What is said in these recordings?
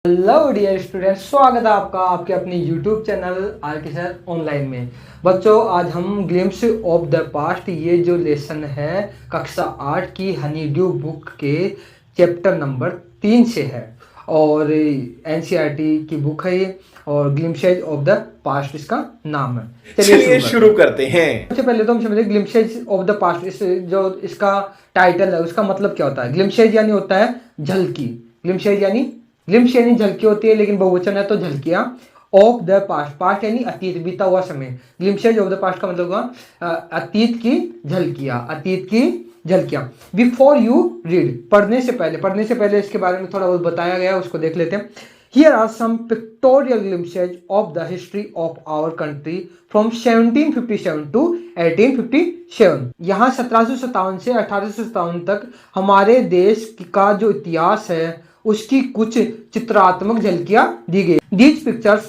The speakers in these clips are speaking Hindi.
हेलो डियर स्टूडेंट, स्वागत है आपका आपके अपने यूट्यूब चैनल आर के सर ऑनलाइन में। बच्चों, आज हम ग्लिम्स ऑफ द पास्ट ये जो लेसन है कक्षा 8 की हनी ड्यू बुक के चैप्टर नंबर 3 से है और एनसीईआरटी की बुक है ये और ग्लिम्सेज ऑफ द पास्ट इसका नाम है। चलिए शुरू करते हैं। सबसे पहले तो हम समझे ग्लिम्सेज ऑफ द पास्ट, जो इसका टाइटल है उसका मतलब क्या होता है। ग्लिम्सेज यानी होता है झलकी, ग्लिम्सेज यानी ग्लिम्स यानी झलकी होती है, लेकिन बहुवचन है तो झलकियां। ऑफ द पास्ट, पास्ट यानी अतीत, बीता हुआ समय। ग्लिम्सेज ऑफ द पास्ट का मतलब हुआ अतीत की झलकियां, अतीत की झलकियां। बिफोर यू रीड, पढ़ने से पहले इसके बारे में थोड़ा बहुत बताया गया है, उसको देख लेते हैं। Here are some pictorial glimpses of the history of our country from 1757 to 1857। यहाँ 1757 से 1857 तक हमारे देश का जो इतिहास है उसकी कुछ चित्रात्मक झलकियां दी गई। These pictures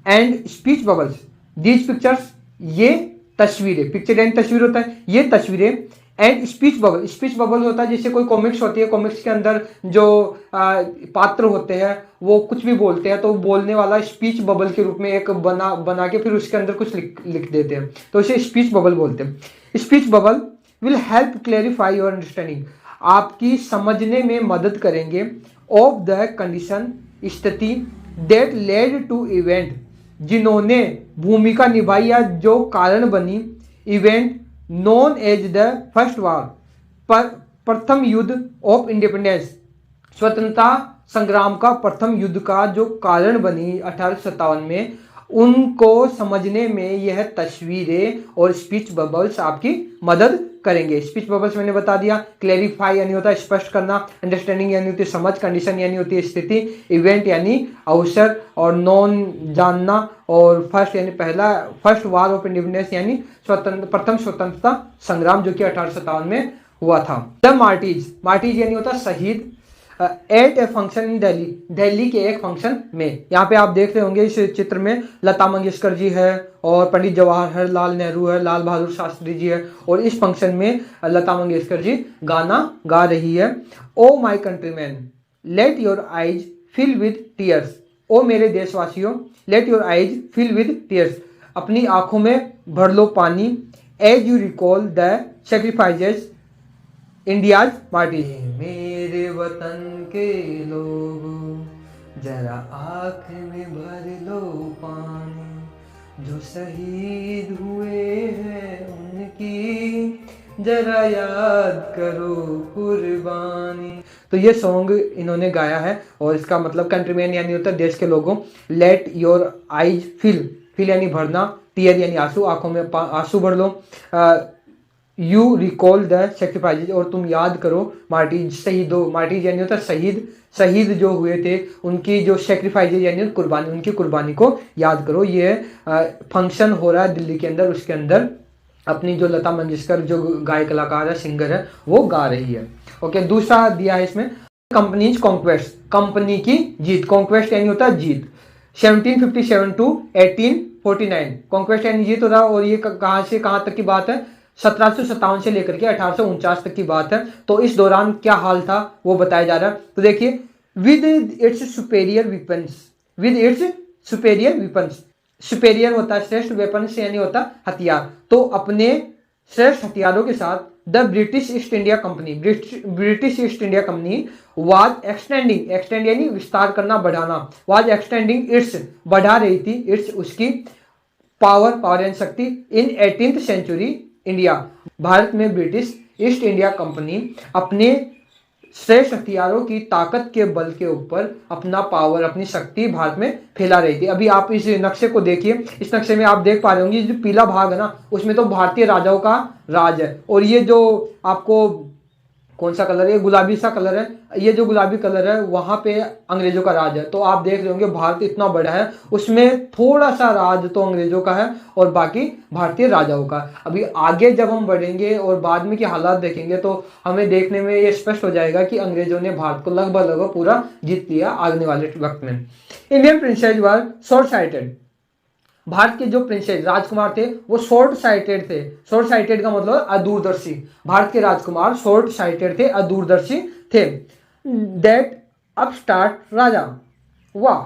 and speech bubbles, these pictures ये तस्वीरें, पिक्चर एंड तस्वीर होता है, ये तस्वीरें and speech bubble, speech bubble होता है जैसे कोई कॉमिक्स होती है, कॉमिक्स के अंदर जो पात्र होते हैं वो कुछ भी बोलते हैं तो बोलने वाला स्पीच बबल के रूप में एक बना के फिर उसके अंदर कुछ लिख देते हैं तो उसे स्पीच बबल बोलते हैं। Speech bubble will help clarify your understanding, आपकी समझने में मदद करेंगे। ऑफ द कंडीशन, स्थिति, दैट लेड टू इवेंट, जिन्होंने भूमिका निभाई या जो कारण बनी। Event known as the first war, प्रथम युद्ध ऑफ इंडिपेंडेंस, स्वतंत्रता संग्राम का प्रथम युद्ध का जो कारण बनी 1857 में, उनको समझने में यह तस्वीरें और स्पीच बबल्स आपकी मदद करेंगे। स्पीच बबल्स मैंने बता दिया। क्लेरिफाई यानी होता है स्पष्ट करना, अंडरस्टैंडिंग यानी होती है समझ, कंडीशन यानी होती है स्थिति, इवेंट यानी अवसर, और नॉन जानना, और फर्स्ट यानी पहला, फर्स्ट वार ऑफ इंडिपेंडेंस यानी प्रथम स्वतंत्रता संग्राम जो कि 1857 में हुआ था। द मार्टीज, मार्टीज यानी होता है शहीद। At a function in Delhi, Delhi के एक फंक्शन में, यहाँ पे आप देख रहे होंगे इस चित्र में लता मंगेशकर जी है और पंडित जवाहरलाल नेहरू है, लाल बहादुर शास्त्री जी है, और इस फंक्शन में लता मंगेशकर जी गाना गा रही है। O my countrymen let your eyes fill with tears, ओ मेरे देशवासियों, let your eyes fill with tears, अपनी आंखों में भर लो पानी। As you recall the sacrifices India's martyrs, मेरे वतन के लोगों जरा आँख में भर लो पानी, जो शहीद हुए हैं उनकी जरा याद करो कुर्बानी। तो ये सॉन्ग इन्होंने गाया है और इसका मतलब कंट्रीमैन यानी होता है देश के लोगों, let your eyes fill, fill यानी भरना, टीयर यानी आंसू, आंखों में आंसू भर लो। यू रिकॉल द सेक्रीफाइसेज, और तुम याद करो मार्टीज, शहीदों, मार्टीज यानी होता है शहीद, शहीद जो हुए थे उनकी जो सेक्रीफाइसेज यानी कुर्बानी, उनकी कुर्बानी को याद करो। ये फंक्शन हो रहा है दिल्ली के अंदर, उसके अंदर अपनी जो लता मंगेशकर जो गायक कलाकार है, सिंगर है, वो गा रही है। ओके, दूसरा दिया है इसमें कंपनीज कॉन्क्वेस्ट, कंपनी की जीत, कॉन्क्वेस्ट यानी होता है जीत। 1757 टू 1849, कॉन्क्वेस्ट यानी जीत हो रहा, और ये कहाँ से कहाँ तक की बात है, 1757 से लेकर के 1849 तक की बात है। तो इस दौरान क्या हाल था वो बताया जा रहा है। तो देखिए, with its superior weapons, with its superior weapons, superior होता है श्रेष्ठ, वेपन्स यानी होता है हथियार, तो अपने श्रेष्ठ हथियारों के साथ the British East India Company, British East India Company was extending, extend यानी विस्तार करना, बढ़ाना, वाज एक्सटेंडिंग इट्स, बढ़ा रही थी, इट्स उसकी पावर, पावर यानी शक्ति, इन 18th सेंचुरी इंडिया, भारत में ब्रिटिश ईस्ट इंडिया कंपनी अपने श्रेष्ठ हथियारों की ताकत के बल के ऊपर अपना पावर, अपनी शक्ति भारत में फैला रही थी। अभी आप इस नक्शे को देखिए, इस नक्शे में आप देख पा रहे होंगे जो पीला भाग है ना, उसमें तो भारतीय राजाओं का राज है, और ये जो आपको कौन सा कलर है, गुलाबी सा कलर है, ये जो गुलाबी कलर है वहां पे अंग्रेजों का राज है। तो आप देख रहे होंगे भारत इतना बड़ा है, उसमें थोड़ा सा राज तो अंग्रेजों का है और बाकी भारतीय राजाओं का। अभी आगे जब हम बढ़ेंगे और बाद में के हालात देखेंगे तो हमें देखने में ये स्पष्ट हो जाएगा कि अंग्रेजों ने भारत को लगभग पूरा जीत लिया आने वाले वक्त में। इंडियन प्रिंसेस वर शॉर्ट साइटेड, भारत के जो प्रिंसेस राजकुमार थे वो शॉर्ट साइटेड थे। शॉर्ट साइटेड का मतलब अदूरदर्शी, भारत के राजकुमार शॉर्ट साइटेड थे, अदूरदर्शी थे। दैट अपस्टार्ट राजा, वाह,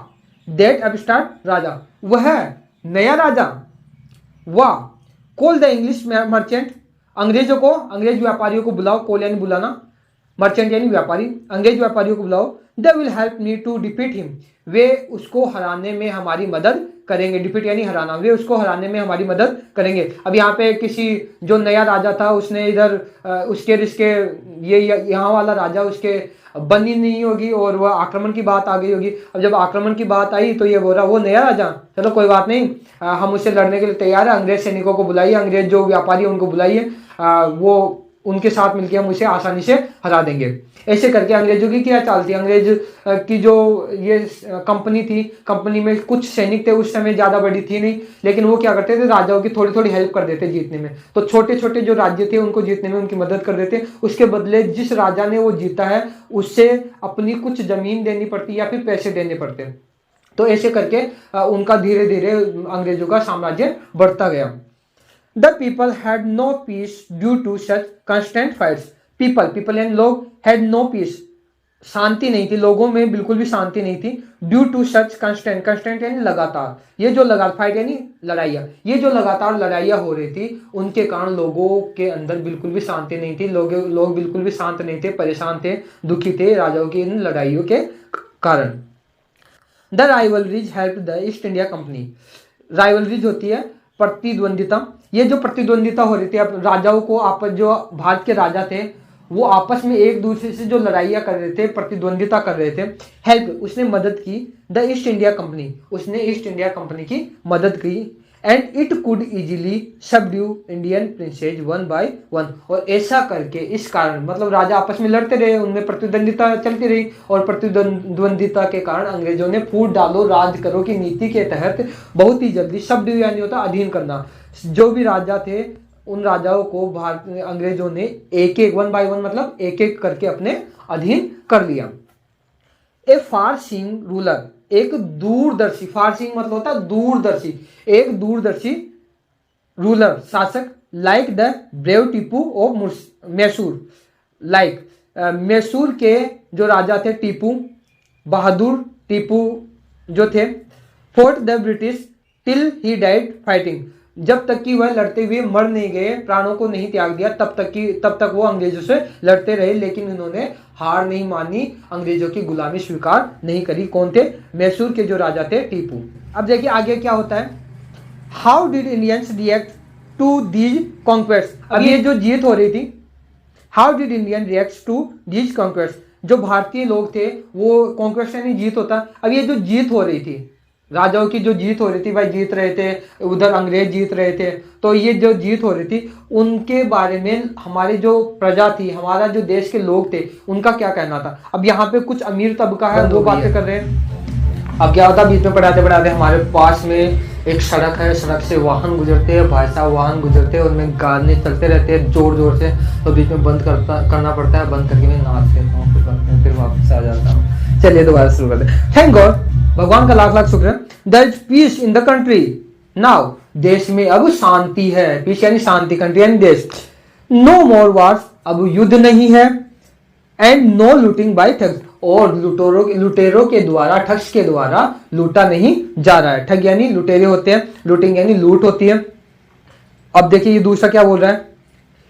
दैट अपस्टार्ट राजा, वह नया राजा, वाह। कॉल द इंग्लिश मर्चेंट, अंग्रेजों को, अंग्रेज व्यापारियों को बुलाओ, कॉल यानी बुलाना, मर्चेंट यानी व्यापारी, अंग्रेज व्यापारियों को बुलाओ। They will help me to defeat him, वे उसको हराने में हमारी मदद करेंगे। डिफीट यानी हराना, वे उसको हराने में हमारी मदद करेंगे। अब यहाँ पे किसी जो नया राजा था उसने इधर उसके रिश्के ये यहाँ वाला राजा उसके बनी नहीं होगी और वह आक्रमण की बात आ गई होगी। अब जब आक्रमण की बात आई तो ये बोल रहा वो नया राजा, चलो कोई बात नहीं, हम उससे लड़ने के लिए तैयार है, अंग्रेज सैनिकों को बुलाइए, अंग्रेज जो व्यापारी है उनको बुलाइए, वो उनके साथ मिलकर हम उसे आसानी से हरा देंगे। ऐसे करके अंग्रेजों की क्या चाल थी, अंग्रेज की जो ये कंपनी थी, कंपनी में कुछ सैनिक थे, उस समय ज़्यादा बड़ी थी नहीं, लेकिन वो क्या करते थे, राजाओं की थोड़ी थोड़ी हेल्प कर देते जीतने में। तो छोटे छोटे जो राज्य थे उनको जीतने में उनकी मदद कर देते। उसके बदले जिस राजा ने वो जीता है उससे अपनी कुछ जमीन देनी पड़ती या फिर पैसे देने पड़ते। तो ऐसे करके उनका धीरे धीरे अंग्रेजों का साम्राज्य बढ़ता गया। The people had no peace due to such constant fights. People यानी लोग, had no peace, शांति नहीं थी, लोगों में बिल्कुल भी शांति नहीं थी। ड्यू टू सच कंस्टेंट यानी लगातार, ये जो लगातार फाइट यानी लड़ाइयाँ, ये जो लगातार लड़ाइयाँ हो रही थी उनके कारण लोगों के अंदर बिल्कुल भी शांति नहीं थी। लोग बिल्कुल भी शांत नहीं थे, परेशान थे, दुखी थे राजाओं की इन लड़ाइयों के कारण। The rivalries help the East India company, rivalries होती है प्रतिद्वंदिता, ये जो प्रतिद्वंदिता हो रही थी, अब राजाओं को आपस, जो भारत के राजा थे वो आपस में एक दूसरे से जो लड़ाइयाँ कर रहे थे, प्रतिद्वंदिता कर रहे थे, हेल्प उसने मदद की, द ईस्ट इंडिया कंपनी उसने ईस्ट इंडिया कंपनी की मदद की, and it could easily subdue Indian princes one by one, और ऐसा करके इस कारण मतलब राजा आपस में लड़ते रहे, उनमें प्रतिद्वंदिता चलती रही और प्रतिद्वंदिता के कारण अंग्रेजों ने फूट डालो राज करो की नीति के तहत बहुत ही जल्दी, सबड्यू यानी होता अधीन करना, जो भी राजा थे उन राजाओं को भारत अंग्रेजों ने एक एक वन बाय वन मतलब एक एक करके अपने अधीन कर लिया। ए फार सीइंग रूलर, एक दूरदर्शी, फार सीइंग मतलब होता है दूरदर्शी, एक दूरदर्शी रूलर शासक, like the brave Tipu of Mysore, like Mysore के जो राजा थे टीपू, बहादुर टीपू जो थे, fort the British till he died fighting, जब तक कि वह लड़ते हुए मर नहीं गए, प्राणों को नहीं त्याग दिया, तब तक वो अंग्रेजों से लड़ते रहे, लेकिन इन्होंने हार नहीं मानी, अंग्रेजों की गुलामी स्वीकार नहीं करी। कौन थे? मैसूर के जो राजा थे टीपू। अब देखिए आगे क्या होता है, how did Indians react to these conquest, अब ये जो जीत हो रही थी, how did Indian react to these conquest, जो भारतीय लोग थे वो कॉन्क्वेस्ट यानी जीत होता, अब ये जो जीत हो रही थी, राजाओं की जो जीत हो रही थी, भाई जीत रहे थे, उधर अंग्रेज जीत रहे थे, तो ये जो जीत हो रही थी उनके बारे में हमारी जो प्रजा थी, हमारा जो देश के लोग थे, उनका क्या कहना था। अब यहाँ पे कुछ अमीर तबका है वो बातें कर रहे हैं। अब क्या होता है, बीच में पढ़ाते पढ़ाते हमारे पास में एक सड़क है, सड़क से वाहन गुजरते हैं, भाई साहब वाहन गुजरते हैं, उनमें गाने चलते रहते हैं जोर जोर से, तो बीच में बंद करना पड़ता है, बंद करके मैं नाच लेता हूँ, फिर वापस आ जाता हूँ। चलिए दोबारा शुरू करते हैं। थैंक गॉड, भगवान का लाख लाख शुक्र है। There is peace in the country now, देश में अब शांति है, पीस यानी शांति, कंट्री यानी देश। नो मोर वार्स, अब युद्ध नहीं है, and no looting by thugs, और लुटेरों के द्वारा, ठग्स के द्वारा लूटा नहीं जा रहा है। ठग यानी लुटेरे होते हैं, लूटिंग यानी लूट होती है। अब देखिए ये दूसरा क्या बोल रहा है,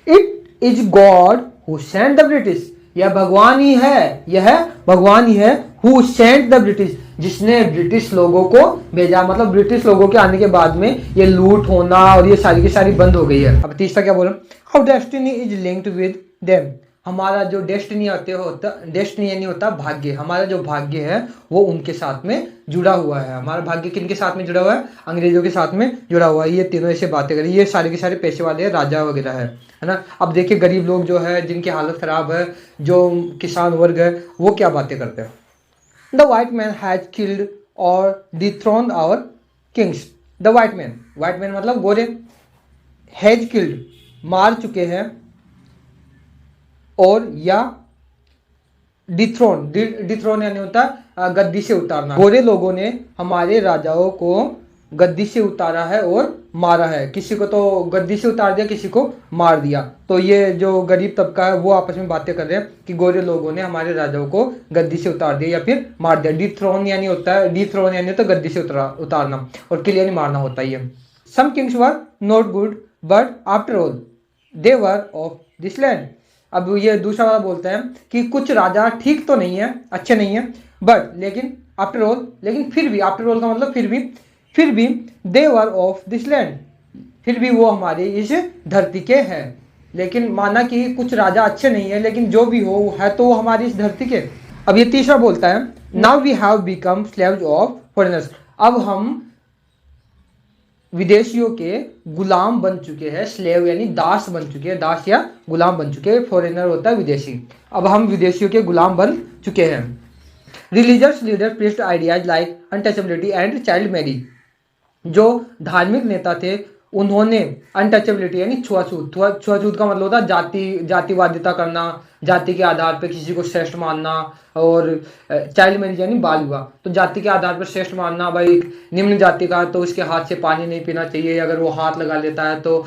it is God who sent the British, यह भगवान ही है, यह भगवान ही है, हु सेंट द ब्रिटिश, जिसने ब्रिटिश लोगों को भेजा, मतलब ब्रिटिश लोगों के आने के बाद में ये लूट होना और ये सारी की सारी बंद हो गई है। अब तीसरा क्या बोला, how destiny is linked with them, हमारा जो डेस्टिनी होता, डेस्टिनी यानी होता भाग्य, हमारा जो भाग्य है वो उनके साथ में जुड़ा हुआ है। हमारा भाग्य किनके साथ में जुड़ा हुआ है? अंग्रेजों के साथ में जुड़ा हुआ है। ये तीनों ऐसे बातें करी, ये सारे के सारे पैसे वाले राजा वगैरह है ना। अब देखिए गरीब लोग जो है, जिनकी हालत खराब है, जो किसान वर्ग है, वो क्या बातें करते हैं। The white man has killed or dethroned our kings, the white man मतलब गोरे, हैज किल्ड मार चुके हैं, और या डिथ्रोन यानी होता गद्दी से उतारना, गोरे लोगों ने हमारे राजाओं को गद्दी से उतारा है और मारा है। किसी को तो गद्दी से उतार दिया, किसी को मार दिया। तो ये जो गरीब तबका है वो आपस में बातें कर रहे हैं कि गोरे लोगों ने हमारे राजाओं को गद्दी से उतार दिया या फिर मार दिया। डिथ्रोन यानी होता है, डिथ्रोन यानी तो गद्दी से उतारना, और किल यानी मारना होता है ये। Some kings were not good but after all they were of this land. अब ये दूसरा वाला बोलता है कि कुछ राजा ठीक तो नहीं है, अच्छे नहीं है, बट लेकिन आफ्टर ऑल, लेकिन फिर भी, आफ्टर ऑल का मतलब फिर भी दे वर ऑफ दिस लैंड, फिर भी वो हमारे इस धरती के हैं। लेकिन माना कि कुछ राजा अच्छे नहीं है, लेकिन जो भी हो है तो वो हमारी इस धरती के। अब ये तीसरा बोलता है now we have become slaves of foreigners. अब हम विदेशियों के गुलाम बन चुके हैं। स्लेव यानी दास बन चुके हैं, दास या गुलाम बन चुके हैं। फॉरेनर होता है विदेशी। अब हम विदेशियों के गुलाम बन चुके हैं। Religious leader preached ideas like untouchability and child marriage. जो धार्मिक नेता थे उन्होंने अनटचेबिलिटी यानी छुआछूत, छुआछूत का मतलब होता है जातिवादिता करना, जाति के आधार पर किसी को श्रेष्ठ मानना, और चाइल्ड मैरिज यानी बाल विवाह। तो जाति के आधार पर श्रेष्ठ मानना, भाई निम्न जाति का तो उसके हाथ से पानी नहीं पीना चाहिए, अगर वो हाथ लगा लेता है तो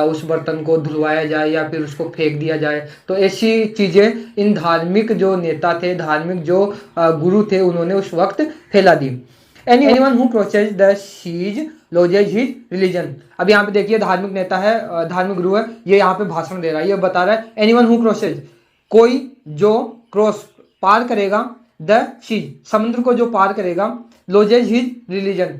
उस बर्तन को धुलवाया जाए या फिर उसको फेंक दिया जाए। तो ऐसी चीजें इन धार्मिक जो नेता थे, धार्मिक जो गुरु थे, उन्होंने उस वक्त फैला दी। Anyone who crosses the siege loses his religion। अब यहाँ पे देखिए धार्मिक नेता है, धार्मिक गुरु है, ये यहाँ पे भाषण दे रहा है, ये बता रहा है anyone who crosses, कोई जो क्रॉस पार करेगा, द सीज समुद्र को जो पार करेगा, loses his religion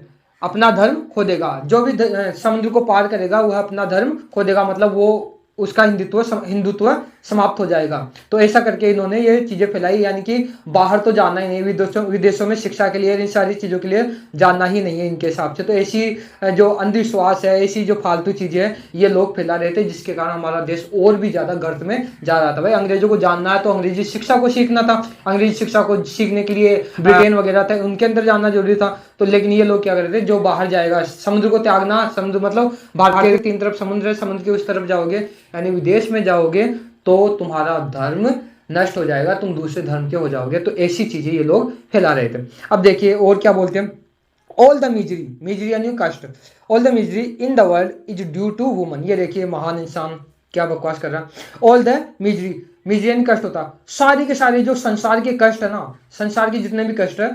अपना धर्म खो देगा। जो भी समुद्र को पार करेगा वह अपना धर्म खो देगा, मतलब वो उसका हिंदुत्व समाप्त हो जाएगा। तो ऐसा करके इन्होंने ये चीजें फैलाई, यानी कि बाहर तो जाना ही नहीं, विदेशों में शिक्षा के लिए, इन सारी चीजों के लिए जाना ही नहीं है इनके हिसाब से। तो ऐसी जो अंधविश्वास है, ऐसी जो फालतू चीजें हैं, ये लोग फैला रहे थे, जिसके कारण हमारा देश और भी ज्यादा गर्त में जा रहा था। भाई अंग्रेजों को जानना है तो अंग्रेजी शिक्षा को सीखना था, अंग्रेजी शिक्षा को सीखने के लिए ब्रिटेन वगैरह था, उनके अंदर जाना जरूरी था। तो लेकिन ये लोग क्या कर रहे थे, जो बाहर जाएगा, समुद्र को त्यागना, समुद्र मतलब भारत के तीन तरफ समुद्र है, समुद्र के उस तरफ जाओगे यानी विदेश में जाओगे तो तुम्हारा धर्म नष्ट हो जाएगा, तुम दूसरे धर्म के हो जाओगे। तो ऐसी चीजें ये लोग फैला रहे थे। अब देखिए और क्या बोलते हैं, ऑल द मिजरी यानी कष्ट, all the misery in the world is due to woman. ये देखिए महान इंसान क्या बकवास कर रहा है। ऑल द मिजरी यानी कष्ट होता, सारे के सारे जो संसार के कष्ट है ना, संसार के जितने भी कष्ट है,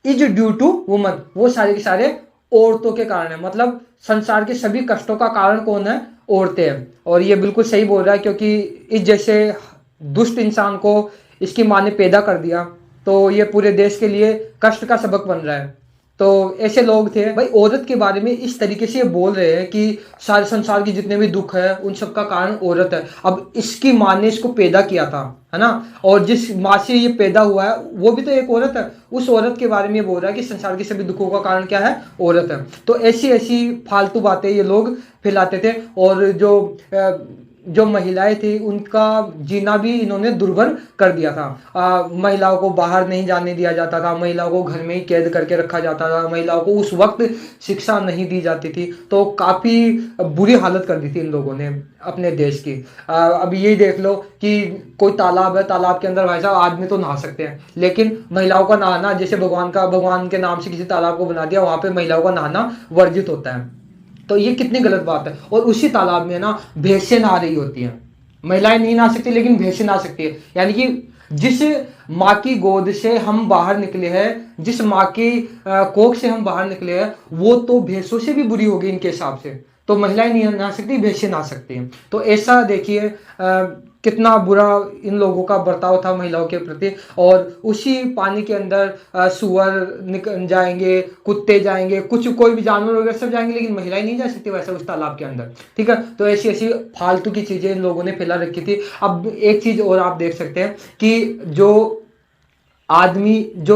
इज ड्यू टू वुमन, वो सारे के सारे औरतों के कारण है। मतलब संसार के सभी कष्टों का कारण कौन है, औरतें हैं। और ये बिल्कुल सही बोल रहा है, क्योंकि इस जैसे दुष्ट इंसान को इसकी माँ ने पैदा कर दिया, तो ये पूरे देश के लिए कष्ट का सबक बन रहा है। तो ऐसे लोग थे भाई, औरत के बारे में इस तरीके से बोल रहे हैं कि सारे संसार के जितने भी दुख है उन सब का कारण औरत है। अब इसकी माँ ने इसको पैदा किया था, है ना, और जिस माँ से ये पैदा हुआ है वो भी तो एक औरत है। उस औरत के बारे में ये बोल रहा है कि संसार के सभी दुखों का कारण क्या है, औरत है। तो ऐसी ऐसी फालतू बातें ये लोग फैलाते थे। और जो महिलाएं थी उनका जीना भी इन्होंने दुर्भर कर दिया था। महिलाओं को बाहर नहीं जाने दिया जाता था, महिलाओं को घर में ही कैद करके रखा जाता था, महिलाओं को उस वक्त शिक्षा नहीं दी जाती थी। तो काफ़ी बुरी हालत कर दी थी इन लोगों ने अपने देश की। अब यही देख लो कि कोई तालाब है, तालाब के अंदर भाई साहब आदमी तो नहा सकते हैं, लेकिन महिलाओं का नहाना, जैसे भगवान के नाम से किसी तालाब को बना दिया, वहाँ पे महिलाओं का नहाना वर्जित होता है। तो ये कितनी गलत बात है। और उसी तालाब में ना भैंसें नहा रही होती हैं, महिलाएं नहीं नहा सकती लेकिन भैंसें नहा सकती है। यानी कि जिस माँ की गोद से हम बाहर निकले हैं, जिस माँ की कोख से हम बाहर निकले हैं, वो तो भैंसों से भी बुरी होगी इनके हिसाब से। तो महिलाएं नहीं नहा सकती, भैंसें नहा सकती हैं। तो ऐसा देखिए कितना बुरा इन लोगों का बर्ताव था महिलाओं के प्रति। और उसी पानी के अंदर सुअर जाएंगे, कुत्ते जाएंगे, कोई भी जानवर वगैरह सब जाएंगे, लेकिन महिलाएं नहीं जा सकती वैसे उस तालाब के अंदर, ठीक है। तो ऐसी ऐसी फालतू की चीजें इन लोगों ने फैला रखी थी। अब एक चीज और आप देख सकते हैं कि जो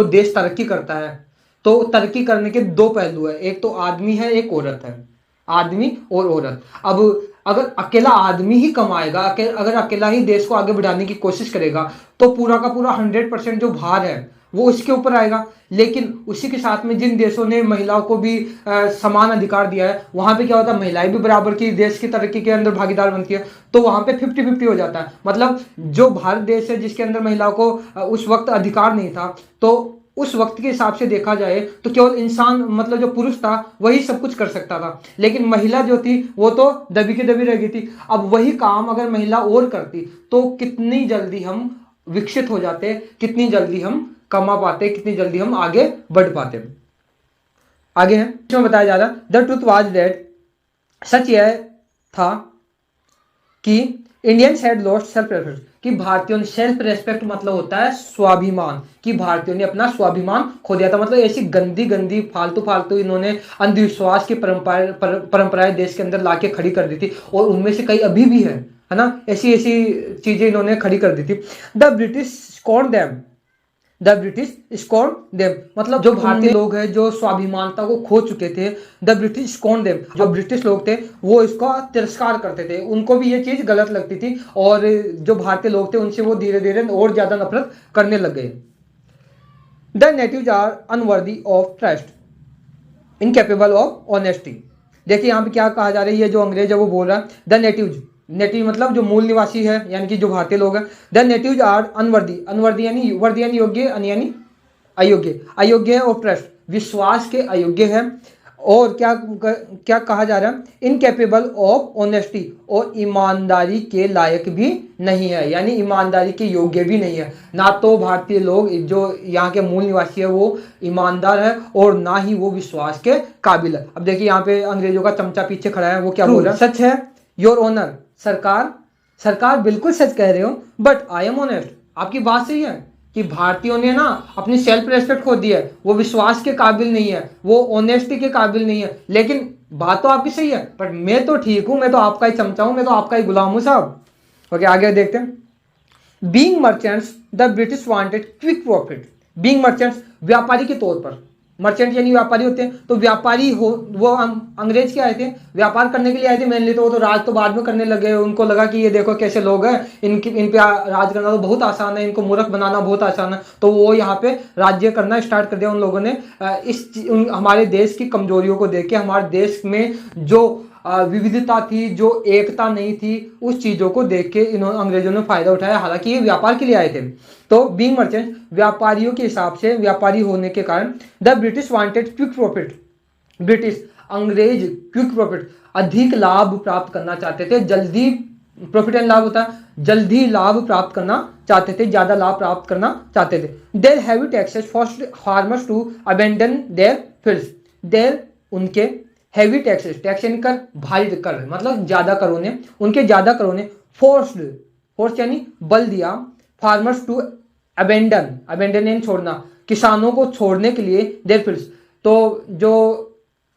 देश तरक्की करता है, तो तरक्की करने के दो पहलू है, एक तो आदमी है, एक औरत है, आदमी और औरत। अब अगर अकेला आदमी ही कमाएगा, अगर अकेला ही देश को आगे बढ़ाने की कोशिश करेगा, तो पूरा का पूरा 100% जो भार है वो उसके ऊपर आएगा। लेकिन उसी के साथ में जिन देशों ने महिलाओं को भी समान अधिकार दिया है, वहां पे क्या होता है, महिलाएं भी बराबर की देश की तरक्की के अंदर भागीदार बनती है। तो वहां पे 50-50 हो जाता है। मतलब जो भारत देश है जिसके अंदर महिलाओं को उस वक्त अधिकार नहीं था, तो उस वक्त के हिसाब से देखा जाए तो केवल इंसान मतलब जो पुरुष था वही सब कुछ कर सकता था, लेकिन महिला जो थी वो तो दबी की दबी रह गई थी। अब वही काम अगर महिला और करती तो कितनी जल्दी हम विकसित हो जाते, कितनी जल्दी हम कमा पाते, कितनी जल्दी हम आगे बढ़ पाते। आगे है इसमें बताया जा रहा द ट्रूथ वाज दैट, सच यह था कि Indians had lost self respect, कि भारतीयों ने, सेल्फ रेस्पेक्ट मतलब होता है स्वाभिमान, कि भारतीयों ने अपना स्वाभिमान खो दिया था। मतलब ऐसी गंदी गंदी फालतू फालतू इन्होंने अंधविश्वास की परंपराएं देश के अंदर लाके खड़ी कर दी थी, और उनमें से कई अभी भी है ना, ऐसी ऐसी चीजें इन्होंने खड़ी कर दी थी। The British scorn them, the British scorn them मतलब जो भारतीय लोग हैं जो स्वाभिमानता को खो चुके थे, द ब्रिटिश स्कॉर्न देम, जो ब्रिटिश लोग थे वो इसका तिरस्कार करते थे, उनको भी ये चीज गलत लगती थी, और जो भारतीय लोग थे उनसे वो धीरे धीरे और ज्यादा नफरत करने लग गए। The natives are unworthy of trust, incapable of honesty. देखिए यहाँ पे क्या कहा जा रहा है, ये जो अंग्रेज है वो बोल रहा है द नेटिव्स, नेटिव मतलब जो मूल निवासी है यानी कि जो भारतीय लोग हैं, the natives are unworthy, unworthy यानी वर्दी यानी योग्य, अन यानी अयोग्य, अयोग्य है, और ट्रस्ट विश्वास के अयोग्य है, और क्या क्या कहा जा रहा है, इनकेपेबल ऑफ ऑनेस्टी, और ईमानदारी के लायक भी नहीं है, यानी ईमानदारी के योग्य भी नहीं है। ना तो भारतीय लोग जो यहाँ के मूल निवासी है वो ईमानदार है, और ना ही वो विश्वास के काबिल है। अब देखिए यहाँ पे अंग्रेजों का चमचा पीछे खड़ा है, वो क्या बोल रहा है, सच है योर ऑनर, सरकार बिल्कुल सच कह रहे हो, बट आई एम ऑनेस्ट, आपकी बात सही है कि भारतीयों ने ना अपनी सेल्फ रेस्पेक्ट खो दी है, वो विश्वास के काबिल नहीं है, वो ऑनेस्टी के काबिल नहीं है, लेकिन बात तो आपकी सही है, पर मैं तो ठीक हूं, मैं तो आपका ही चमचा हूं, मैं तो आपका ही गुलाम हूं साहब। ओके आगे देखते हैं। Being merchants the British wanted quick profit, being merchants व्यापारी के तौर पर, मर्चेंट यानी व्यापारी होते हैं, तो व्यापारी हो वो अंग्रेज क्या आए थे, व्यापार करने के लिए आए थे मेनली, तो वो तो राज तो बाद में करने लगे, उनको लगा कि ये देखो कैसे लोग हैं, इन पे राज करना तो बहुत आसान है, इनको मूर्ख बनाना बहुत आसान है, तो वो यहाँ पे राज्य करना स्टार्ट कर दिया उन लोगों ने। हमारे देश की कमजोरियों को देख के, हमारे देश में जो विविधता थी, जो एकता नहीं थी, उस चीजों को देख के इन्होंने अंग्रेजों ने फायदा उठाया, हालांकि ये व्यापार के लिए आए थे। तो बीइंग मर्चेंट व्यापारियों के हिसाब से, व्यापारी होने के कारण, the British wanted quick profit, British अंग्रेज क्विक प्रॉफिट अधिक लाभ प्राप्त करना चाहते थे, जल्दी प्रॉफिट एंड लाभ होता है, जल्दी लाभ प्राप्त करना चाहते थे, ज्यादा लाभ प्राप्त करना चाहते थे। Their heavy taxes forced farmers to abandon their fields, their उनके हैवी टैक्सेस, टैक्स यानी कर, भारी कर मतलब ज्यादा करों ने, उनके ज्यादा करों ने फोर्स यानी बल दिया, फार्मर्स टू अबेंडन, अबेंडन यानी छोड़ना, किसानों को छोड़ने के लिए देयर फील्ड्स। तो जो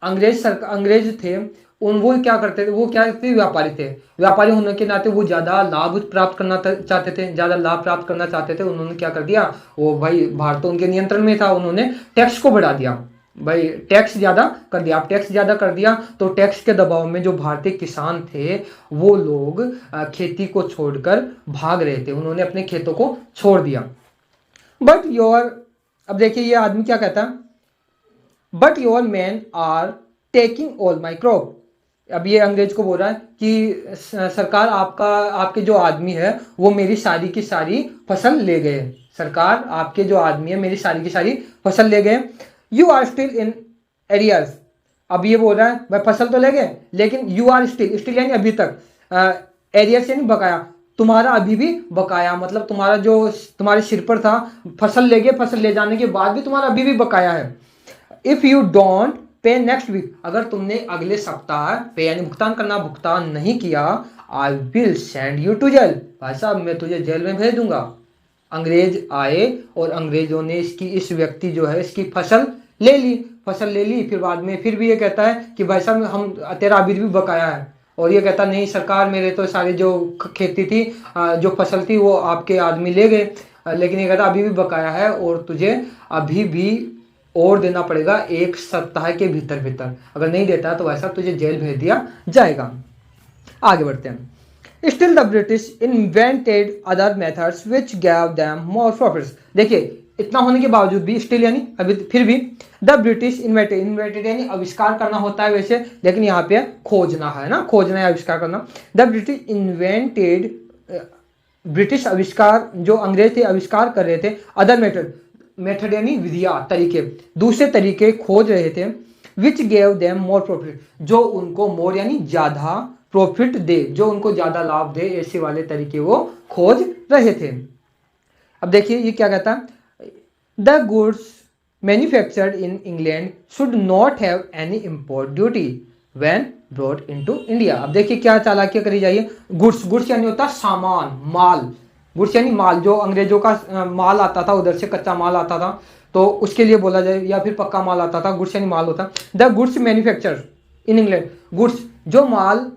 अंग्रेज थे वो क्या करते थे, वो क्या थे, व्यापारी थे, व्यापारी होने के नाते वो ज्यादा लाभ प्राप्त करना चाहते थे, ज्यादा लाभ प्राप्त करना चाहते थे। उन्होंने क्या कर दिया, वो भाई भारत तो उनके नियंत्रण में था, उन्होंने टैक्स को बढ़ा दिया, भाई टैक्स ज्यादा कर दिया। आप टैक्स ज्यादा कर दिया तो टैक्स के दबाव में जो भारतीय किसान थे वो लोग खेती को छोड़कर भाग रहे थे, उन्होंने अपने खेतों को छोड़ दिया। बट योर, अब देखिए ये आदमी क्या कहता है, but your man are taking all my crop. अब ये अंग्रेज को बोल रहा है कि सरकार आपके जो आदमी है वो मेरी सारी की सारी फसल ले गए, सरकार आपके जो आदमी है मेरी सारी की सारी फसल ले गए। You are still in arrears, अब ये बोल रहा है भाई फसल तो ले गए लेकिन यू आर स्टिल, स्टिल यानी अभी तक, एरियर्स यानी बकाया, तुम्हारा अभी भी बकाया, मतलब तुम्हारा जो तुम्हारे सिर पर था, फसल ले गए, फसल ले जाने के बाद भी तुम्हारा अभी भी बकाया है। If you don't pay next week, अगर तुमने अगले सप्ताह पे यानी भुगतान करना, भुगतान नहीं किया, I will send you to jail, भाई साहब मैं तुझे जेल में भेज दूंगा। अंग्रेज आए और अंग्रेजों ने इस व्यक्ति जो है इसकी फसल ले ली, फिर बाद में फिर भी ये कहता है कि भाई साहब हम तेरा अभी भी बकाया है, और ये कहता नहीं सरकार मेरे तो सारी जो खेती थी, जो फसल थी वो आपके आदमी ले गए, लेकिन ये कहता अभी भी बकाया है और तुझे अभी भी और देना पड़ेगा 1 सप्ताह के भीतर, अगर नहीं देता तो वैसा तुझे जेल भेज दिया जाएगा। आगे बढ़ते हैं। Still the British invented other methods which gave them more profits। देखिए इतना होने के बावजूद भी, स्टिल यानी अभी, फिर भी, द ब्रिटिश इन्वेंटेड यानी आविष्कार करना होता है वैसे, लेकिन यहाँ पे खोजना है ना, खोजना है आविष्कार करना। द ब्रिटिश इन्वेंटेड, ब्रिटिश आविष्कार, जो अंग्रेज थे आविष्कार कर रहे थे, अदर मेथड, मेथड यानी विधियां, तरीके, दूसरे तरीके खोज रहे थे, which gave them more profit, जो उनको मोर यानी ज्यादा प्रॉफिट दे, जो उनको ज्यादा लाभ दे, ऐसे वाले तरीके वो खोज रहे थे। अब देखिए ये क्या कहता है, the goods manufactured in England should not have any import duty when brought into India. अब देखिए क्या चालाकियां करी जाइए, गुड्स, गुड्स यानी होता सामान, माल, गुड्स यानी माल, जो अंग्रेजों का माल आता था उधर से, कच्चा माल आता था तो उसके लिए बोला जाए, या फिर पक्का माल आता था, गुड्स यानी माल होता। The goods manufacture in England, goods जो माल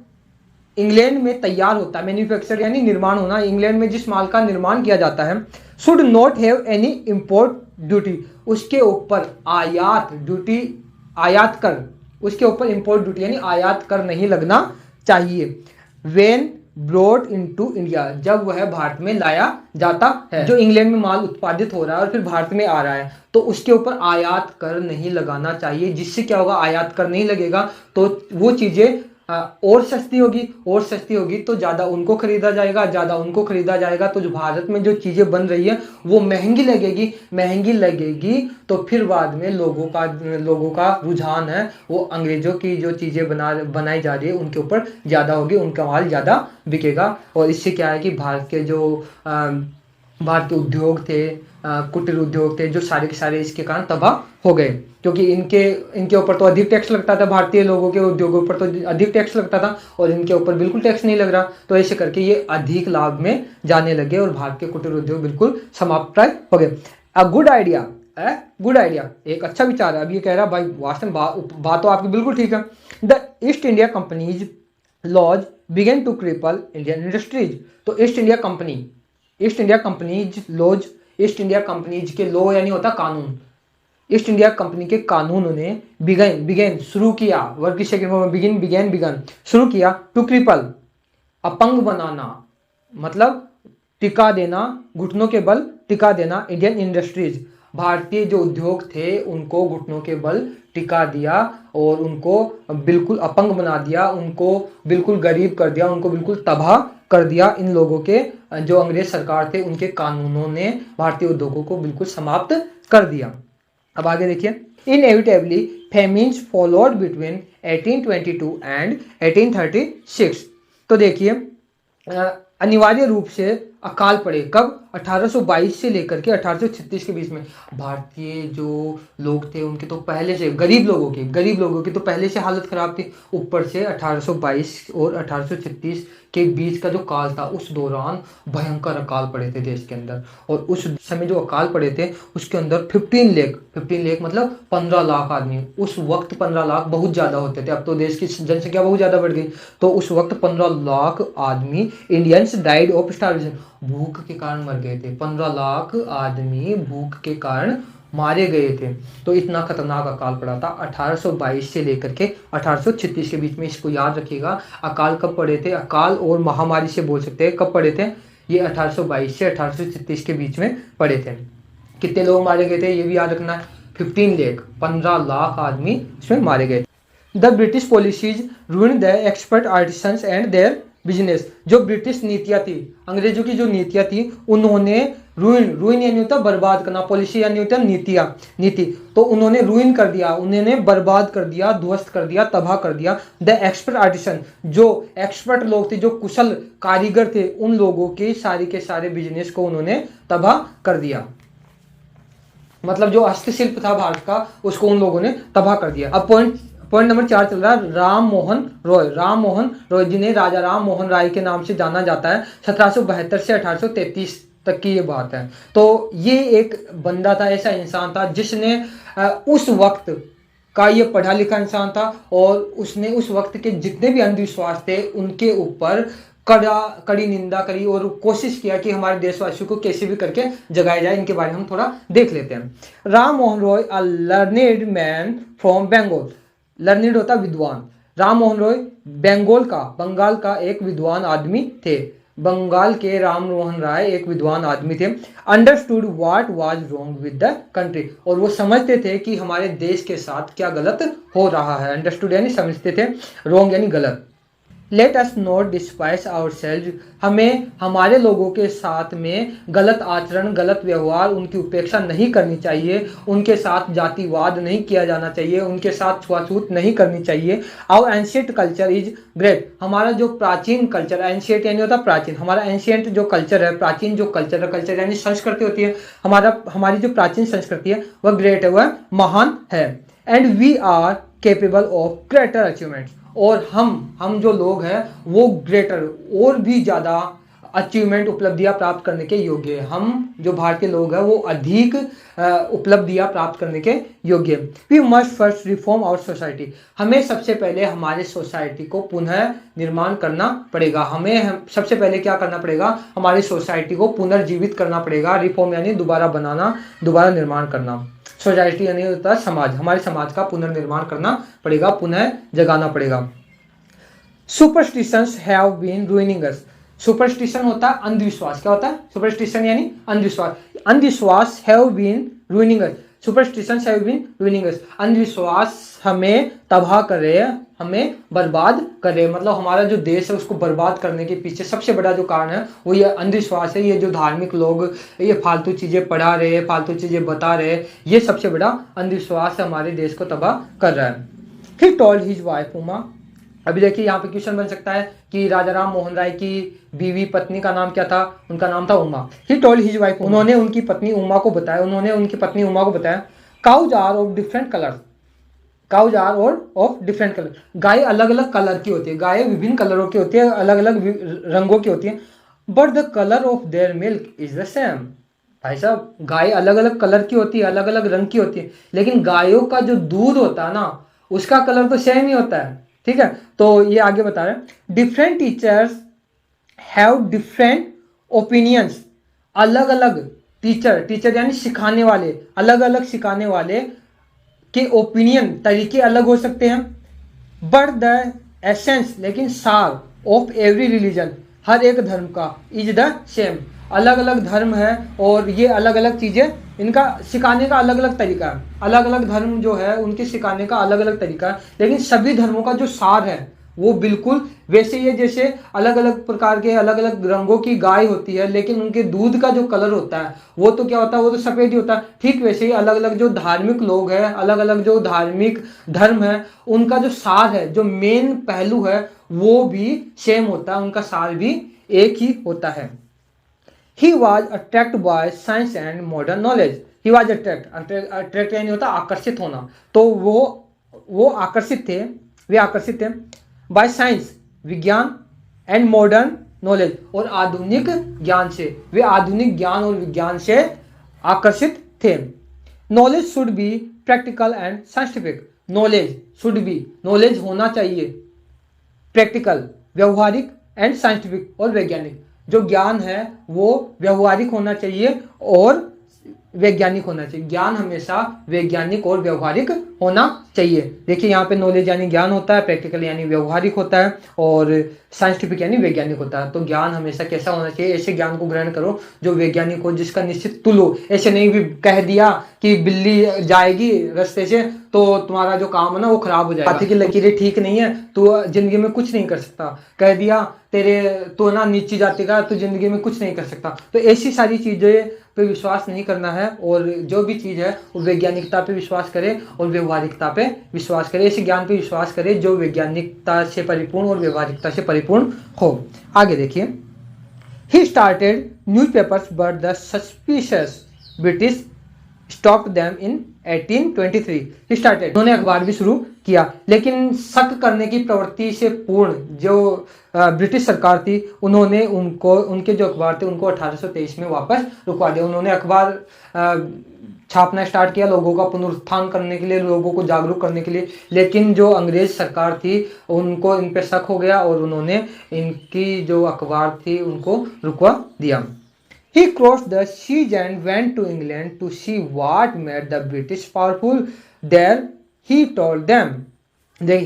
इंग्लैंड में तैयार होता है, मैन्युफैक्चर यानी निर्माण होना, इंग्लैंड में जिस माल का निर्माण किया जाता है, should not have any import duty, उसके ऊपर आयात ड्यूटी, आयात कर, उसके ऊपर इम्पोर्ट ड्यूटी यानी आयात कर नहीं लगना चाहिए। व्हेन ब्रॉट इनटू इंडिया, जब वह भारत में लाया जाता है, जो इंग्लैंड में माल उत्पादित हो रहा है और फिर भारत में आ रहा है तो उसके ऊपर आयात कर नहीं लगाना चाहिए, जिससे क्या होगा, आयात कर नहीं लगेगा तो वो चीजें और सस्ती होगी, और सस्ती होगी तो ज़्यादा उनको खरीदा जाएगा, ज़्यादा उनको खरीदा जाएगा तो जो भारत में जो चीज़ें बन रही है वो महंगी लगेगी, महंगी लगेगी तो फिर बाद में लोगों का रुझान है वो अंग्रेज़ों की जो चीज़ें बनाई जा रही है उनके ऊपर ज़्यादा होगी, उनका माल ज़्यादा बिकेगा। और इससे क्या है कि भारत के जो भारत के उद्योग थे, कुटीर उद्योग थे, जो सारे के सारे इसके कारण तबाह हो गए, क्योंकि इनके ऊपर तो अधिक टैक्स लगता था, भारतीय लोगों के उद्योगों पर तो अधिक टैक्स लगता था और इनके ऊपर बिल्कुल टैक्स नहीं लग रहा, तो ऐसे करके ये अधिक लाभ में जाने लगे और भारत के कुटीर उद्योग बिल्कुल समाप्त प्राय हो गए। A good idea, good idea, एक अच्छा विचार है। अब ये कह रहा भाई वास्तव में बात तो आपकी बिल्कुल ठीक है। The East India company's laws began to cripple Indian industries, तो East India company's laws, East India company's के लॉ यानी होता कानून, ईस्ट इंडिया कंपनी के कानूनों ने बिगेन शुरू किया, वर्ग की सेकंड फॉर्म में बिगन शुरू किया, टू क्रिपल अपंग बनाना, मतलब टिका देना, घुटनों के बल टिका देना, इंडियन इंडस्ट्रीज, भारतीय जो उद्योग थे उनको घुटनों के बल टिका दिया और उनको बिल्कुल अपंग बना दिया, उनको बिल्कुल गरीब कर दिया, उनको बिल्कुल तबाह कर दिया। इन लोगों के जो अंग्रेज सरकार थे उनके कानूनों ने भारतीय उद्योगों को बिल्कुल समाप्त कर दिया। अब आगे देखिए, inevitably famines followed between 1822 and 1836, तो देखिए अनिवार्य रूप से अकाल पड़े, कब, 1822 से लेकर के 1836 के बीच में। भारतीय जो लोग थे उनके तो पहले से, गरीब लोगों की तो पहले से हालत खराब थी, ऊपर से 1822 और 1836 के बीच का जो काल था उस दौरान भयंकर अकाल पड़े थे देश के अंदर, और उस समय जो अकाल पड़े थे उसके अंदर 15 लाख मतलब 15 लाख आदमी, उस वक्त 15 लाख बहुत ज़्यादा होते थे, अब तो देश की जनसंख्या बहुत ज़्यादा बढ़ गई, तो उस वक्त 15 लाख आदमी इंडियंस डाइड ऑफ स्टारवेशन, भूख के कारण मर गए थे, 15 लाख आदमी भूख के कारण मारे गए थे। तो इतना खतरनाक अकाल पड़ा था 1822 से लेकर के 1836 के बीच में, इसको याद रखिएगा। अकाल कब पड़े थे, अकाल और महामारी से बोल सकते हैं कब पड़े थे, ये 1822 से 1836 के बीच में पड़े थे। कितने लोग मारे गए थे ये भी याद रखना है, 15 लाख आदमी इसमें मारे गए। The British policies ruined the expert artisans and their business, जो ब्रिटिश नीतियां थी, अंग्रेजों की जो नीतियां थी उन्होंने रूइन यानी होता बर्बाद करना, पॉलिसी यानी होता नीति, तो उन्होंने रूइन कर दिया, उन्होंने बर्बाद कर दिया, ध्वस्त कर दिया, तबाह कर दिया। द एक्सपर्ट आर्टिसन, जो एक्सपर्ट लोग थे, जो कुशल कारीगर थे, उन लोगों के सारे बिजनेस को उन्होंने तबाह कर दिया, मतलब जो हस्तशिल्प था भारत का उसको उन लोगों ने तबाह कर दिया। अब पॉइंट नंबर 4 चल रहा है, राम मोहन रॉय जिन्हें राजा राम मोहन राय के नाम से जाना जाता है, 1772 से 1833 तक की ये बात है। तो ये एक बंदा था, ऐसा इंसान था जिसने उस वक्त का ये पढ़ा लिखा इंसान था और उसने उस वक्त के जितने भी अंधविश्वास थे उनके ऊपर कड़ी निंदा करी और कोशिश किया कि हमारे देशवासियों को कैसे भी करके जगाया जाए। इनके बारे में हम थोड़ा देख लेते हैं। Ram Mohan Roy, a learned man from Bengal, learned होता विद्वान, राम मोहन रॉय बंगाल का एक विद्वान आदमी थे, बंगाल के राम मोहन राय एक विद्वान आदमी थे। Understood what was wrong with the country, और वो समझते थे कि हमारे देश के साथ क्या गलत हो रहा है। अंडरस्टूड यानी समझते थे, रॉन्ग यानी गलत। Let us not despise ourselves, हमें हमारे लोगों के साथ में गलत आचरण, गलत व्यवहार, उनकी उपेक्षा नहीं करनी चाहिए, उनके साथ जातिवाद नहीं किया जाना चाहिए, उनके साथ छुआछूत नहीं करनी चाहिए। Our ancient culture is great, हमारा जो प्राचीन कल्चर, एंशिएंट यानी होता प्राचीन, हमारा एंशिएंट जो कल्चर है, प्राचीन जो कल्चर है, कल्चर यानी संस्कृति होती है, हमारी जो प्राचीन संस्कृति है वह ग्रेट है, वह महान है। And we are capable of greater achievements, और हम जो लोग हैं वो ग्रेटर और भी ज़्यादा अचीवमेंट, उपलब्धियां प्राप्त करने के योग्य है। हम जो भारतीय लोग हैं वो अधिक उपलब्धियां प्राप्त करने के योग्य है। We must first reform our society, हमें सबसे पहले हमारे सोसाइटी को पुनः निर्माण करना पड़ेगा। हमें सबसे पहले क्या करना पड़ेगा, हमारी सोसाइटी को पुनर्जीवित करना पड़ेगा। रिफॉर्म यानी दोबारा बनाना, दोबारा निर्माण करना। सोसाइटी यानी होता है समाज, हमारे समाज का पुनर्निर्माण करना पड़ेगा, पुनः जगाना पड़ेगा। Superstitions have been ruining us, superstition होता है अंधविश्वास, क्या होता है सुपरस्टिशन यानी अंधविश्वास, अंधविश्वास have been ruining us, superstitions have been ruining us, अंधविश्वास हमें तबाह कर रहे हैं, हमें बर्बाद कर रहे हैं। मतलब हमारा जो देश है उसको बर्बाद करने के पीछे सबसे बड़ा जो कारण है वो ये अंधविश्वास है। ये जो धार्मिक लोग ये फालतू चीजें पढ़ा रहे हैं, फालतू चीजें बता रहे हैं, ये सबसे बड़ा अंधविश्वास हमारे देश को तबाह कर रहा है। ही टोल्ड हिज वाइफ उमा, अभी देखिए यहाँ पे क्वेश्चन बन सकता है कि राजा राम मोहन राय की बीवी पत्नी का नाम क्या था, उनका नाम था Uma. He told his wife, उन्होंने उनकी पत्नी उमा को बताया, cows are of different colour, cows are of different colour, गाय अलग अलग कलर की होती है, गाय विभिन्न कलरों की होती है, अलग अलग रंगों की होती है। But the colour of their milk is the same, भाई साहब गाय अलग अलग कलर की होती है, अलग अलग रंग की होती है, लेकिन गायों का जो दूध होता है ना उसका कलर तो सेम ही होता है। ठीक है, तो ये आगे बता रहे हैं different teachers have different opinions, अलग अलग टीचर यानी सिखाने वाले, अलग अलग सिखाने वाले के ओपिनियन, तरीके अलग हो सकते हैं। बट द एसेंस, लेकिन सार ऑफ एवरी रिलीजन, हर एक धर्म का, इज द सेम, अलग अलग धर्म है और ये अलग अलग चीज़ें, इनका सिखाने का अलग अलग तरीका है, अलग अलग धर्म जो है उनके सिखाने का अलग अलग तरीका है, लेकिन सभी धर्मों का जो सार है वो बिल्कुल वैसे ही है। जैसे अलग अलग प्रकार के अलग अलग रंगों की गाय होती है, लेकिन उनके दूध का जो कलर होता है वो तो क्या होता है, वो तो सफ़ेद ही होता है। ठीक वैसे ही अलग अलग जो धार्मिक लोग हैं, अलग अलग जो धार्मिक धर्म है, उनका जो सार है, जो मेन पहलू है वो भी सेम होता है, उनका सार भी एक ही होता है। He was attracted by science and modern knowledge. He was attract यानी होता आकर्षित होना, तो वो आकर्षित थे, वे आकर्षित थे by science विज्ञान and modern knowledge और आधुनिक ज्ञान से, वे आधुनिक ज्ञान और विज्ञान से आकर्षित थे। Knowledge should be practical and scientific. Knowledge should be, knowledge होना चाहिए प्रैक्टिकल व्यवहारिक एंड साइंटिफिक और वैज्ञानिक, जो ज्ञान है वो व्यवहारिक होना चाहिए और वैज्ञानिक होना चाहिए। ज्ञान हमेशा वैज्ञानिक और व्यवहारिक होना चाहिए। देखिए यहाँ पे नॉलेज यानी ज्ञान होता है, प्रैक्टिकल यानी व्यवहारिक होता है और साइंटिफिक यानी वैज्ञानिक होता है। तो ज्ञान हमेशा कैसा होना चाहिए, ऐसे ज्ञान को ग्रहण करो जो वैज्ञानिक हो, जिसका निश्चित तुल हो। ऐसे नहीं भी कह दिया कि बिल्ली जाएगी रास्ते से तो तुम्हारा जो काम है ना वो खराब हो जाएगा, हाथी की लकीरें ठीक नहीं है तो जिंदगी में कुछ नहीं कर सकता, कह दिया तो ना नीची जाति का तो जिंदगी में कुछ नहीं कर सकता। तो ऐसी सारी चीजें पे विश्वास नहीं करना है और जो भी चीज़ है वो वैज्ञानिकता पे विश्वास करे और व्यवहारिकता पे विश्वास करे, ऐसे ज्ञान पे विश्वास करे जो वैज्ञानिकता से परिपूर्ण और व्यवहारिकता से परिपूर्ण हो। आगे देखिए, he started newspapers but the suspicious British stopped them in 1823। He started, उन्होंने अखबार भी शुरू किया, लेकिन शक करने की प्रवृत्ति से पूर्ण जो ब्रिटिश सरकार थी उन्होंने उनके जो अखबार थे उनको 1823 में वापस रुकवा दिया। उन्होंने अखबार छापना स्टार्ट किया लोगों का पुनरुत्थान करने के लिए, लोगों को जागरूक करने के लिए, लेकिन जो अंग्रेज सरकार थी उनको इन पे शक हो गया और उन्होंने इनकी जो अखबार थी उनको रुकवा दिया। He crossed the seas and went to England to see what made the British powerful. There he told them.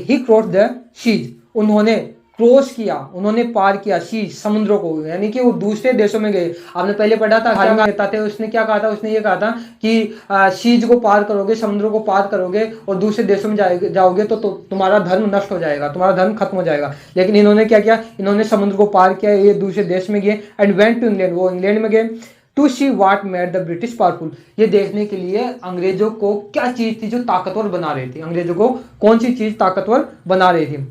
He crossed the seas. उन्होंने क्रॉस किया, उन्होंने पार किया सी समुद्रों को, यानी कि वो दूसरे देशों में गए। आपने पहले पढ़ा था क्या कहता थे, उसने क्या कहा था, उसने ये कहा था कि सीज को पार करोगे, समुद्रों को पार करोगे और दूसरे देशों में जाओगे तो तुम्हारा धर्म नष्ट हो जाएगा, तुम्हारा धर्म खत्म हो जाएगा। लेकिन इन्होंने क्या किया, इन्होंने समुद्र को पार किया, ये दूसरे देश में गए एंड वेंट टू इंग्लैंड, वो इंग्लैंड में गए to see what made the British powerful, ये देखने के लिए अंग्रेजों को क्या चीज थी जो ताकतवर बना रही थी, अंग्रेजों को कौन सी चीज ताकतवर बना रही थी।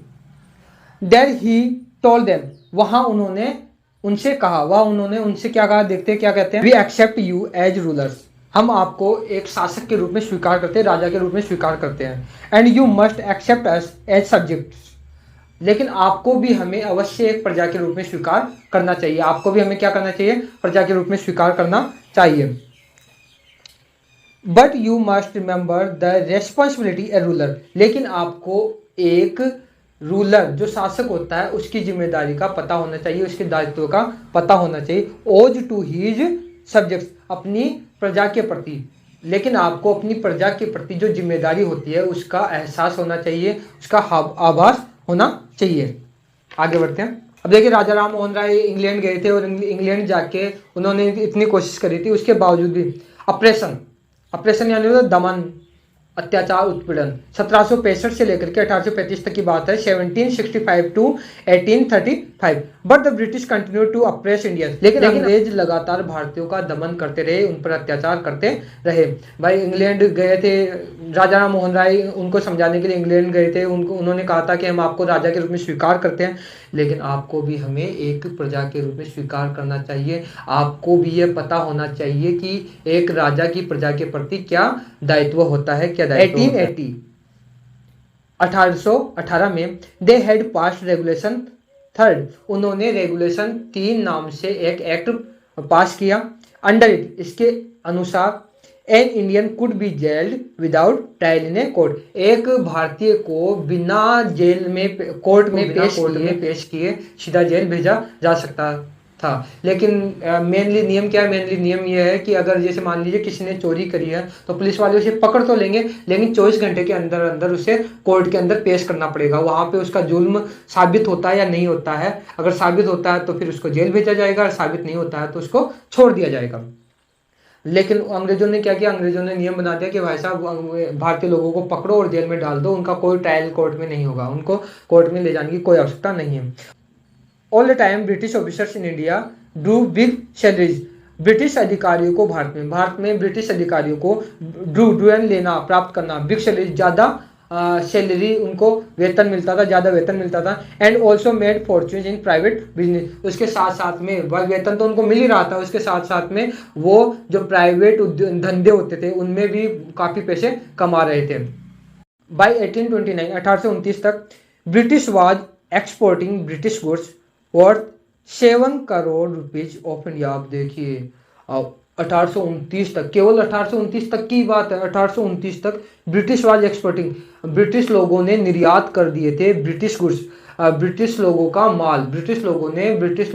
देयर ही टोल्ड देम, वहां उन्होंने उनसे कहा, वहां उन्होंने उनसे क्या कहा, देखते हैं क्या कहते हैं। We accept you as rulers, हम आपको एक शासक के रूप में स्वीकार करते हैं, राजा के रूप में स्वीकार करते हैं। And you must accept us as subjects, लेकिन आपको भी हमें अवश्य एक प्रजा के रूप में स्वीकार करना चाहिए, आपको भी हमें क्या करना चाहिए, प्रजा के रूप में स्वीकार करना चाहिए। But you must remember the responsibility A ruler, लेकिन आपको एक रूलर जो शासक होता है उसकी जिम्मेदारी का पता होना चाहिए, उसके दायित्व का पता होना चाहिए। ओज टू हीज सब्जेक्ट्स, अपनी प्रजा के प्रति, लेकिन आपको अपनी प्रजा के प्रति जो जिम्मेदारी होती है उसका एहसास होना चाहिए, उसका आभास होना चाहिए। आगे बढ़ते हैं। अब देखिए राजा राम मोहन राय इंग्लैंड गए थे और इंग्लैंड जाके उन्होंने इतनी कोशिश करी थी, उसके बावजूद भी ऑपरेशन यानी दमन, अत्याचार, उत्पीड़न 1765 से लेकर के 1835 तक की बात है, 1765 to 1835। But the British continue to oppress India, लेकिन अंग्रेज लगातार भारतीयों का दमन करते रहे, उन पर अत्याचार करते रहे। भाई इंग्लैंड गए थे राजा राम मोहन राय, उनको समझाने के लिए इंग्लैंड गए थे, उन्होंने कहा था कि हम आपको राजा के रूप में स्वीकार करते हैं, लेकिन आपको भी हमें एक प्रजा के रूप में स्वीकार करना चाहिए, आपको भी ये पता होना चाहिए कि एक राजा की प्रजा के प्रति क्या दायित्व होता है, क्या दायित्व। 1818 में दे हैड पास रेगुलेशन 3, उन्होंने रेगुलेशन 3 नाम से एक एक्ट पास किया। अंडर इट, इसके अनुसार an Indian could be gelled without trial in a court, एक भारतीय को बिना जेल में कोर्ट में पेश किए सीधा जेल भेजा जा सकता था। लेकिन मेनली नियम क्या है, मेनली नियम यह है कि अगर जैसे मान लीजिए किसी ने चोरी करी है तो पुलिस वाले उसे पकड़ तो लेंगे, लेकिन 24 घंटे के अंदर अंदर उसे कोर्ट के अंदर पेश करना पड़ेगा। वहां पे उसका जुल्म साबित होता है या नहीं होता है, अगर साबित होता है तो फिर उसको जेल भेजा जाएगा, और साबित नहीं होता है तो उसको छोड़ दिया जाएगा। लेकिन अंग्रेजों ने क्या किया, अंग्रेजों ने नियम बना दिया कि भाई साहब भारतीय लोगों को पकड़ो और जेल में डाल दो, उनका कोई ट्रायल कोर्ट में नहीं होगा, उनको कोर्ट में ले जाने की कोई आवश्यकता नहीं है। All the time British officers in India Drew big salaries, British अधिकारियों को भारत में ब्रिटिश अधिकारियों को ड्रू यानी लेना, प्राप्त करना, बिग सैलरीज, ज़्यादा सैलरी, उनको वेतन मिलता था, ज़्यादा वेतन मिलता था। And also made Fortune in private business, उसके साथ साथ में वेतन तो उनको मिल ही रहा था, उसके साथ साथ में वो जो प्राइवेट धंधे होते थे उनमें भी काफ़ी पैसे कमा रहे थे। बाई 1829 तक British was exporting British goods worth 7 crore rupees of India. आप देखिए 1829 तक, केवल 1829 तक की बात है, 1829 तक ब्रिटिश वाज एक्सपोर्टिंग, ब्रिटिश लोगों ने निर्यात कर दिए थे ब्रिटिश गुड्स, ब्रिटिश लोगों का माल, ब्रिटिश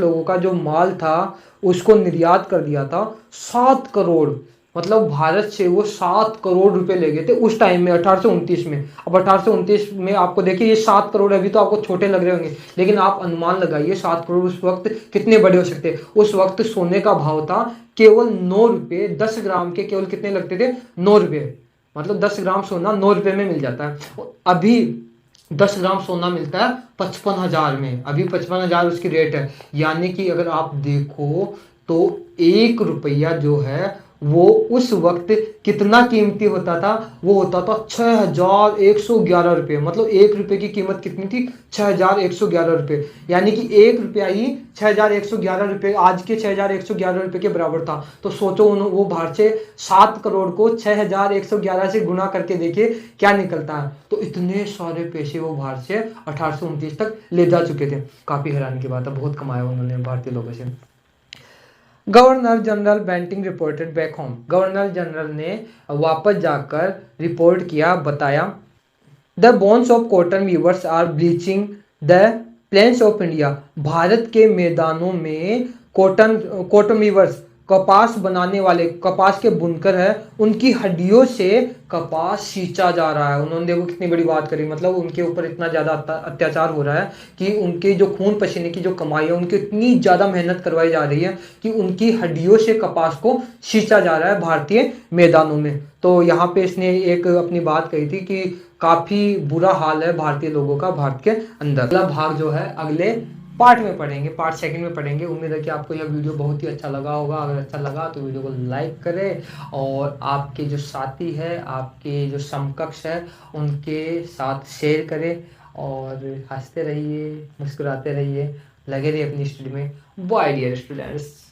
लोगों का जो माल था उसको निर्यात कर दिया था 7 करोड़, मतलब भारत से वो 7 करोड़ रुपए ले गए थे उस टाइम में 1829 में। अब 1829 में आपको देखिए ये 7 करोड़ अभी तो आपको छोटे लग रहे होंगे, लेकिन आप अनुमान लगाइए 7 करोड़ उस वक्त कितने बड़े हो सकते हैं। उस वक्त सोने का भाव था केवल 9 रुपये, 10 ग्राम के केवल कितने लगते थे, 9 रुपये, मतलब 10 ग्राम सोना 9 रुपये में मिल जाता है। अभी 10 ग्राम सोना मिलता है 55,000 में, अभी 55,000 उसकी रेट है। यानी कि अगर आप देखो तो 1 रुपया जो है वो उस वक्त कितना कीमती होता था, वो होता था 6,111 रुपये, मतलब 1 रुपये की कीमत कितनी थी, 6,111 रुपये, यानी कि 1 रुपया ही 6,111 रुपये, आज के 6,111 रुपये के बराबर था। तो सोचो वो बाहर से 7 करोड़ को 6,111 से गुना करके देखिए क्या निकलता है। तो इतने सारे पैसे वो बाहर से 1829 तक ले जा चुके थे। काफी हैरानी की बात है, बहुत कमाया उन्होंने भारतीय लोगों से। Governor general Bentinck reported back home, governor general ने वापस जाकर रिपोर्ट किया, बताया the bones of cotton weavers are bleaching the plains of India, भारत के मैदानों में कॉटन वीवर्स, कपास बनाने वाले, कपास के बुनकर है, उनकी हड्डियों से कपास सींचा जा रहा है। उन्होंने देखो कितनी बड़ी बात करी, मतलब उनके ऊपर इतना ज़्यादा अत्याचार हो रहा है कि उनके जो खून पसीने की जो कमाई है, उनकी इतनी ज़्यादा मेहनत करवाई जा रही है कि उनकी हड्डियों से कपास को सींचा जा रहा है भारतीय मैदानों में। तो यहाँ पे इसने एक अपनी बात कही थी कि काफ़ी बुरा हाल है भारतीय लोगों का भारत के अंदर। अगला भाग जो है अगले पार्ट में पढ़ेंगे, पार्ट सेकंड में पढ़ेंगे। उम्मीद है कि आपको यह वीडियो बहुत ही अच्छा लगा होगा। अगर अच्छा लगा तो वीडियो को लाइक करें और आपके जो साथी है, आपके जो समकक्ष है, उनके साथ शेयर करें और हंसते रहिए, मुस्कुराते रहिए, लगे रहिए अपनी स्टडी में। Bye dear students.